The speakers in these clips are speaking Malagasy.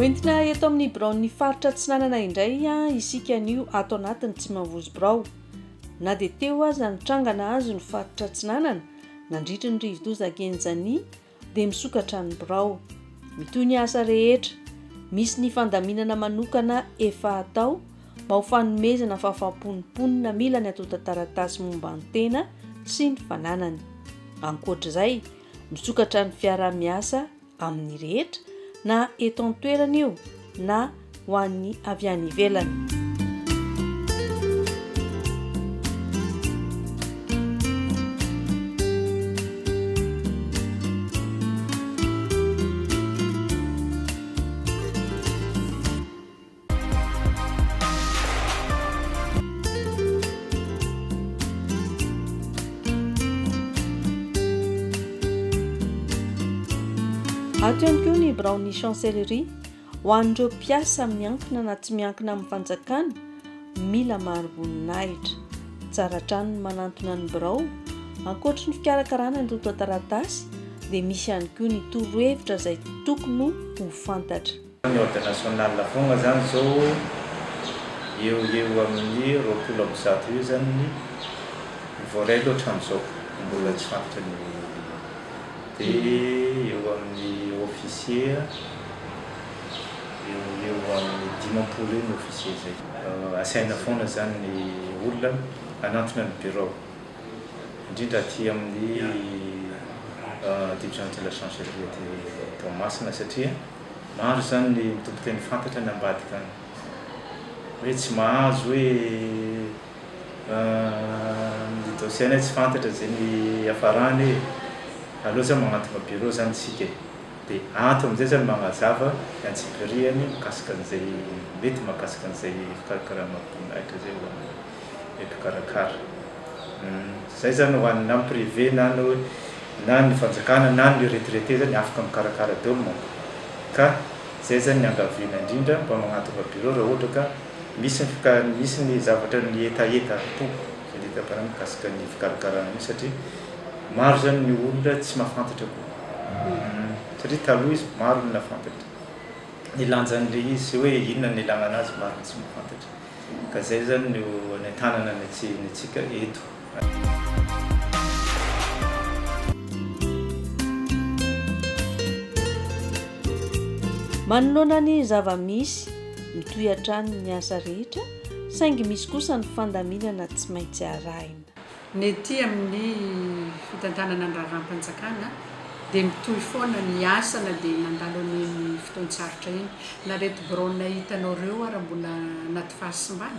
Hoentina eto amin'ny birao ny faritra Atsinanana indray isika an'io ato anatiny Tsimavozo birao. Na dia teo aza nitrangana azy ny faritra Atsinanana nandritra ny rivo-doza Genjania dia misokatra ny birao. Mitoy ny asa rehetra, misy ny fandaminana manokana efa atao mba ho fanomezana fahafahamponimponina mila ny atao taratasy momba ny tena sy ny fananany. Ankoatr'izay, misokatra ny fiara-miasa amin'ny rehetra na eto an-toerana io na ho an'ny avy any ivelany. Ato ihany koa ny birao ny chancellerie ho an'ireo mpiasa miankina na tsy miankina amin'ny fanjakana mila maharivoninahitra. Tsara hatrany ny manantona ny birao. Ankoatra ny fikarakarana ny toto taratasy dia misy ihany koa ny torohevitra izay tokony ho fantatra. Ny ordre national fogna zany zao eo amin'ny roapolo amby zato eo zany ny voaray loatra amin'izao mbola tsy fantatra ny dia eo amin'ny officier eo amin'ny dimampolo eo ny officier zay. Asaina foana zany ny olona anatona ny bureau indrindra aty amin'ny division de la chancellerie de Toamasina satria maro zany ny tompoteny fantatra ny ambadika any hoe tsy mahazo hoe ny dossier tsy fantatra zay ny afarany allo zany magnatona bureau zany tsika dia ato amin'izay zany magnazava ny antsipiriany mikasika an'izay mety mahakasika an'izay fikarakarana voninahitra zay ho an'ny mpikarakara. Zay zany ho an'ny na privé na ny fanjakana na ny retraité zany afaka mikarakara daholo manko. Ka zay zany ny angaviana indrindra mba magnatona bureau raha ohatra ka misy ny zavatra ny etaeta po zay ny etampana mikasika ny fikarakarana io satria maro zany ny olona tsy mahafantatra koa. Satria taloha izy maro ny nafantatra. Ny lanjan'le izy hoe inona ny ilana anazy maro tsy mahafantatra. Ka zay zany no tanana ny antsika eto. Manoloana ny zava-misy mitoy hatrany ny asa rehetra saingy misy kosa ny fandaminana tsy maintsy arahina. Ny ety amin'ny fitantanana ny raharam-panjakana dia mitoy foana ny asa na dia nandalo ny fotoan-tsarotra iny na reto birao hitanao ireo raha mbola anaty fahasimbana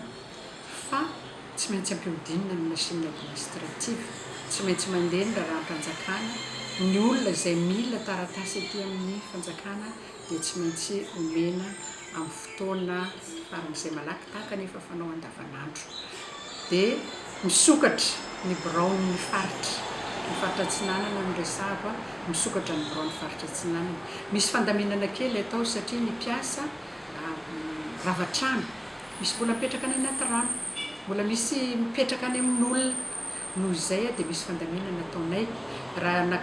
fa tsy maintsy ampihodinina ny machine administrative, tsy maintsy mandeha ny raharam-panjakana. Ny olona izay mila taratasy ety amin'ny fanjakana dia tsy maintsy omena amin'ny fotoana faran'izay malaky tahaka nefa fanao andavanandro. Dia misokatra ny birao ny faritra Atsinanana ny resava misokatra ny birao ny faritra Atsinanana. Misy fandaminana kely atao satria ny mpiasa ravatrano misy mbola mipetraka any anaty rano, mbola misy mipetraka any amin'ny olona. Noho izay dia misy fandaminana ataonay raha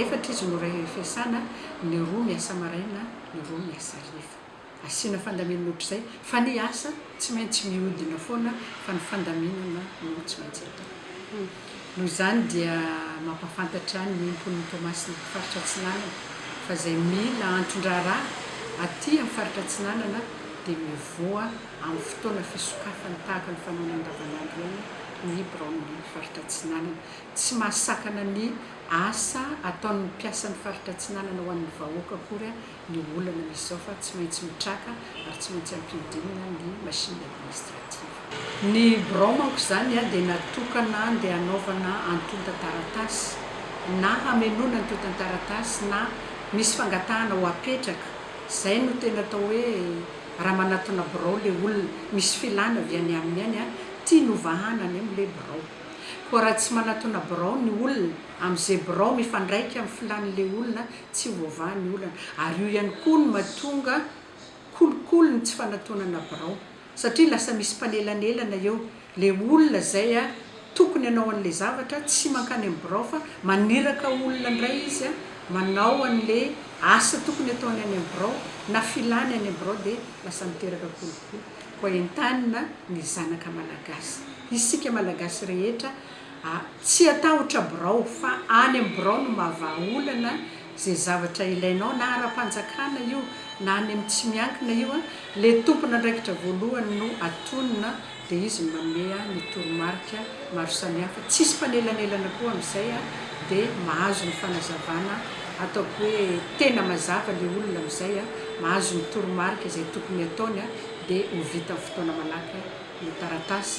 efatra izy no ray fiasana, ny roa miasa maraina, ny roa miasa hariva. Asiana fandaminana ohatr'izay fa ny asa tsy maintsy mihodina foana fa ny fandaminana no tsy maintsy atao. Noho izany dia mampafantatra ny impon'ny Toamasina faritra Atsinanana fa izay mila antondràraha aty amin'ny faritra Atsinanana dia mivoa amin'ny fotoana fisokafany tahaka ny fanaona andavanandro eny ny birao ny faritra Atsinanana. Tsy mahasakana ny asa ataon'ny mpiasan'ny faritra Atsinanana ho an'ny vahoaka akory ny olana misy izao fa tsy maintsy mitraka ary tsy maintsy ampihodinina ny machine administrative. Ny birao manko zany dia natokana dia hanaovana antonta taratasy na hamelona ny tonta taratasy na misy fangatahana ho apetraka. Zay no tena atao hoe raha manatona birao le olona misy filana avy any aminy any tia novahana any amin'ilay birao. Koa raha tsy manatona birao ny olona amin'izay birao mifandraika amin'ny filan'ilay olona tsy voavahan'ny olana. Ary io ihany koa no mahatonga kolokolo ny tsy fanatonana birao satria lasa misy mpanelanelana eo. Le olona zay tokony hanao an'ilay zavatra tsy mankany amin'ny birao fa maniraka olona indray izy manao an'ilay asa tokony ataony any am'birao na filany any am'birao dia lasa miteraka kolokolo koa entanina ny zanaka malagasy. Isika malagasy rehetra tsy atahotra birao fa any am'birao no mahavaolana zay zavatra ilainao na ara-panjakana io na any amin'ny tsy miankina io le tompona andraikitra voalohany no atonina dia izy manome ny toromarika maro samihafa. Tsisy mpanelanelana koa amin'izay dia mahazo ny fanazavana ataoko hoe tena mazava le olona amin'izay mahazo ny toromarika izay tokony ataony dia ho vita amin'ny fotoana malaky ny taratasy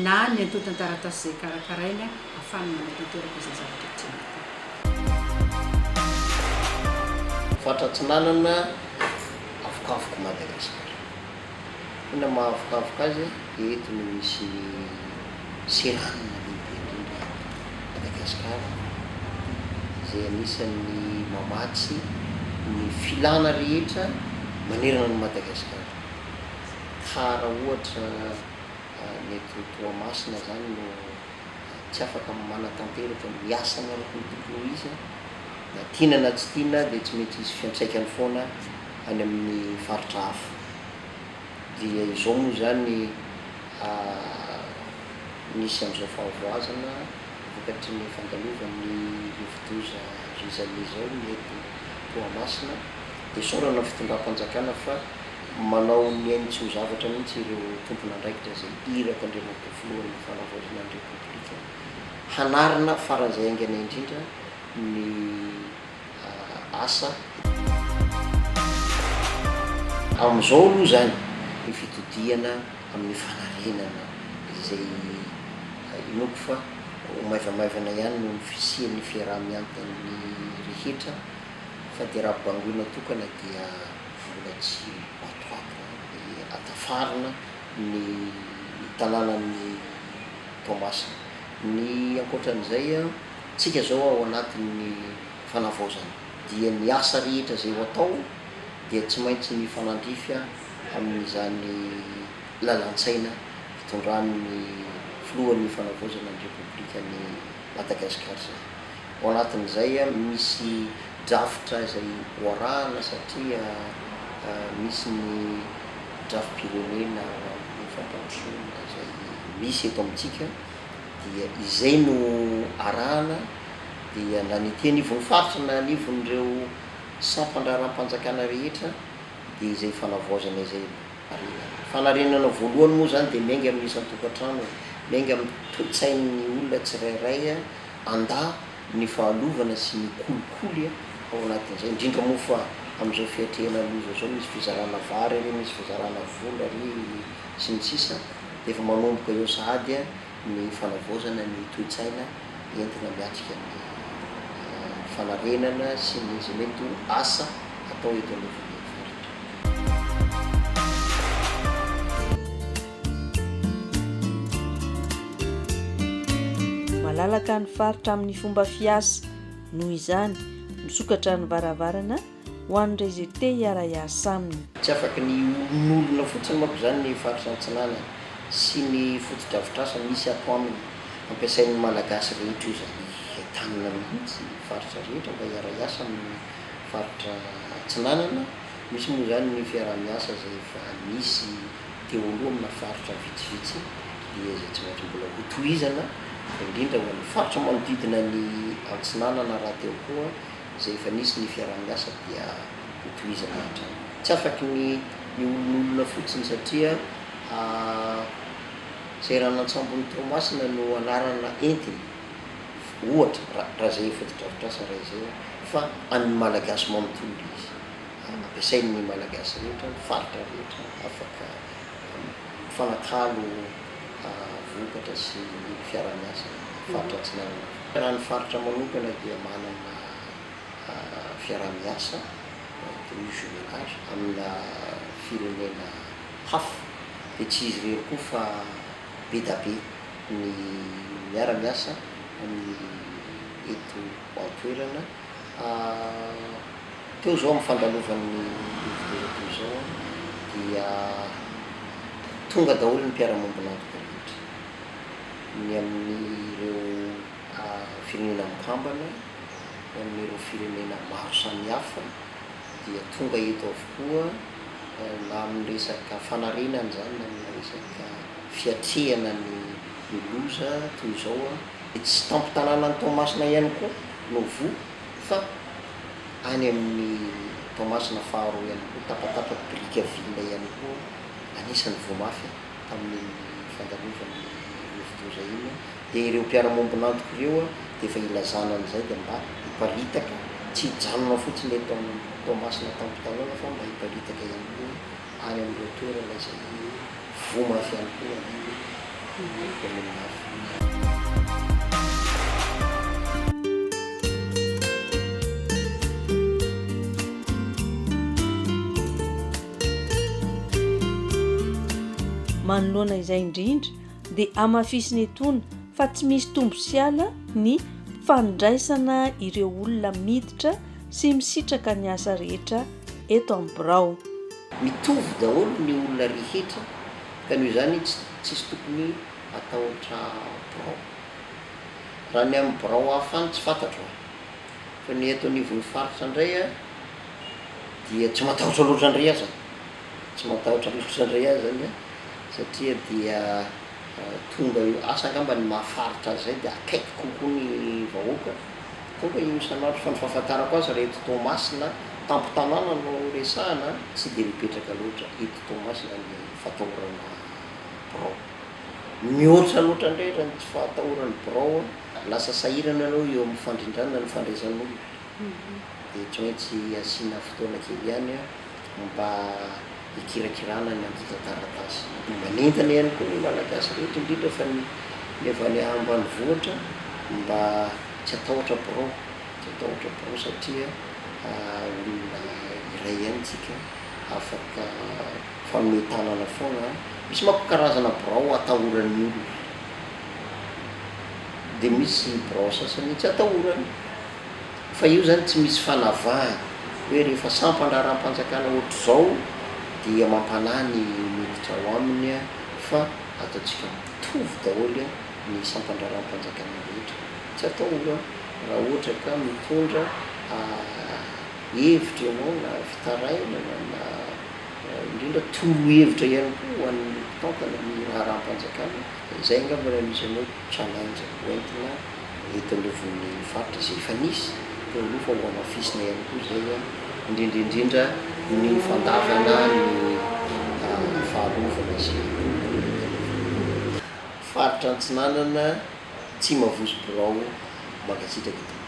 na ny antotony taratasy izay karakarainy ahafahany manatanteraka izay zavatra tiana atao. Fahatratsinanana avokavoko Madagasikara. Ina mahavokavoka azy dia eto no misy seranana lehibe indrindra Madagasikara izay anisan'ny mamatsy ny filana rehetra manerana ny Madagasikara. Raha ohatra ny Toamasina zany no tsy afaka manatanteraka miasa miaraka ny tontolo izy na tiana na tsy tiana dia tsy mety hisy fiantraikany foana any amin'ny faritra hafa. Dia izao moa zany nisy amin'izao fahavoazana vokatry ny fandalovan'ny rivo-doza Rizale zao mety Toamasina dia saorana fitondram-panjakana fa manao ny ainy tsy ho zavatra mihitsy ireo tompona andraikitra izay iraka andriamanitra filohan'ny fanavaozana ny repoblika hanarina faran'izay aingana indrindra ny asa amin'izao aloha zany ny fitodiana amin'ny fanarenana izay inoko fa maivamaivana ihany no fisian'ny fiaraha-miantan'ny rehetra fa dia raha bangoina tokana dia vola tsy atoato dia atafarina ny tanànan'ny Toamasina. Ny ankoatran'izay tsika zao ao anatin'ny fanavaozana dia ny asa rehetra zay ho atao dia tsy maintsy ny fanandrify amin'izany lalantsaina fitondran'ny filohan'ny fanavaozana ny repoblikan'ny Madagasikara zay. Ao anatin'izay misy drafitra izay hoarahana satria misy ny drafi-pirenena ny fampandrosoana izay misy eto amintsika dia izay no arahana dia na ny teny ivon'ny faritra na nivon'ireo sampandraram-panjakana rehetra dia izay fanavaozana izay fanarenana voalohany moa zany dia miainga amin'ny isan-tokantrano miainga amin'ny toe-tsain'ny olona tsirairay anda ny fahalovana sy ny kolikoly ao anatin'izay indrindra moa fa amin'izao fiatrehana loza zao misy fizarana vary ary misy fizarana vola ary sy ny sisa dia efa manomboka eo sahady ny fanavaozana ny toe-tsaina entina miatrika ny fanarenana sy ny izay mety asa atao eto amin'ny faritra. Malalaka ny faritra amin'ny fomba fiasa noho izany misokatra ny varavarana ho an'ireo izay te hiara-iasa aminy. Tsy afaka ny olon'olona fotsiny manko zany ny faritra Antsinana sy ny foto-drafitrasa misy ato aminy ampiasain'ny malagasy rehetra io zany tanina mihitsy faritra rehetra mba hiara-iasa amin'ny faritra Antsinanana. Misy moa zany ny fiara-miasa zay efa misy teo aloha amina faritra vitsivitsy dia zay tsy maintsy mbola ho tohizana indrindra ho an'ny faritra manodidina ny Antsinanana raha teo koa zay efa nisy ny fiara-miasa dia ho tohizana hatrany. Tsy afaky ny olon'olona fotsiny satria zay ranantsambon'ny Toamasina no anarana entiny ohatra raha zay foto-drafitrasa raha izay fa an'ny malagasy manontolo izy ampiasain'ny malagasy rehetra ny faritra rehetra afaka fanakalo vokatra sy fiara-miasa faritra Antsinanana. Raha ny faritra manokana dia manana fiara-miasa tenue jumelage amina firenena hafa dia tsy izy rery koa fa be da be ny miara-miasa amin'ny eto an-toerana. Teo zao amin'ny fandalovan'ny rivo-doza zao dia tonga daholo ny mpiara-mombonantoka rehetra ny amin'ireo firenena mikambana ny amin'ireo firenena maro samihafa dia tonga eto avokoa na amin'ny resaka fanarenana zany na amina resaka fiatrehana ny loza toy izao a tsy tampotanàna ny Toamasina ihany koa no vo fa any amin'ny Toamasina faharoa ihany koa tapatapaky Brickaville ihany koa anisan'ny voamafy tamin'ny fandalovany lovotoza iny dia ireo mpiara-mombona antoko ireo a dia efa ilazana an'izay dia mba hiparitaka tsy hijanona fotsiny eto amin'ny Toamasina tampotanàna fa mba hiparitaka ihany koa any amin'ireo toerana izay voamafy ihany koa commune mafy. manoloana izay indrindra dia amafisiny etona fa tsy misy tombo siala ny fandraisana ireo olona miditra sy misitraka ny asa rehetra eto amin'ny birao. Mitovy daholo ny olona rehetra ka noho izany tsisy tokony atahotra birao raha ny amin'ny birao hafany tsy fantatro fa ny eto anivon'ny faritra indray a dia tsy matahotra loatra andray aza tsy matahotra loatra andray aza zany a satria dia tonga io asa angamba ny mahafaritra azy zay dia akaiky kokoa ny vahoaka tonga io isan'andro fa ny fahafantarako azy reto Toamasina tampotanàna no resahana tsy dia mipetraka loatra eto Toamasina ny fatahorana birao mihoatra loatra indray raha ny tsy fahatahoran'ny birao lasa sahirana anao eo amin'ny fandrindrana ny fandraisan'olona dia tsy maintsy asiana fotoana kely ihany a mba ikirakirana ny anjotantaratasy manentana ihany koa ny malagasy rehetra indrindra fa ny avy any ambanivohitra mba tsy atahotra birao tsy atahotra birao satria olona iray ihany tsika afaka fanometanana foana misy manko karazana birao atahoran'ny olona dia misy birao sasany tsy atahorany fa io zany tsy misy fanavahana hoe rehefa sampandraram-panjakana ohatr'izao dia mampanahy ny miditra ao aminy a fa ataontsika mitovy daholo ny sampandraram-panjakana rehetra tsy atahorana raha ohatra ka mitondra hevitra ianao na fitaraina na indrindra toro-hevitra ihany koa ho an'ny mpitantana ny raharam-panjakana izay angamba misy anao challenge hoentina eto anivon'ny faritra izay efa nisy teo aloha fa ho amafisina ihany koa zay a indrindraindrindra ny fandavana ny fahalovana sy faritra Antsinanana tsy mavozo birao mankasitraka.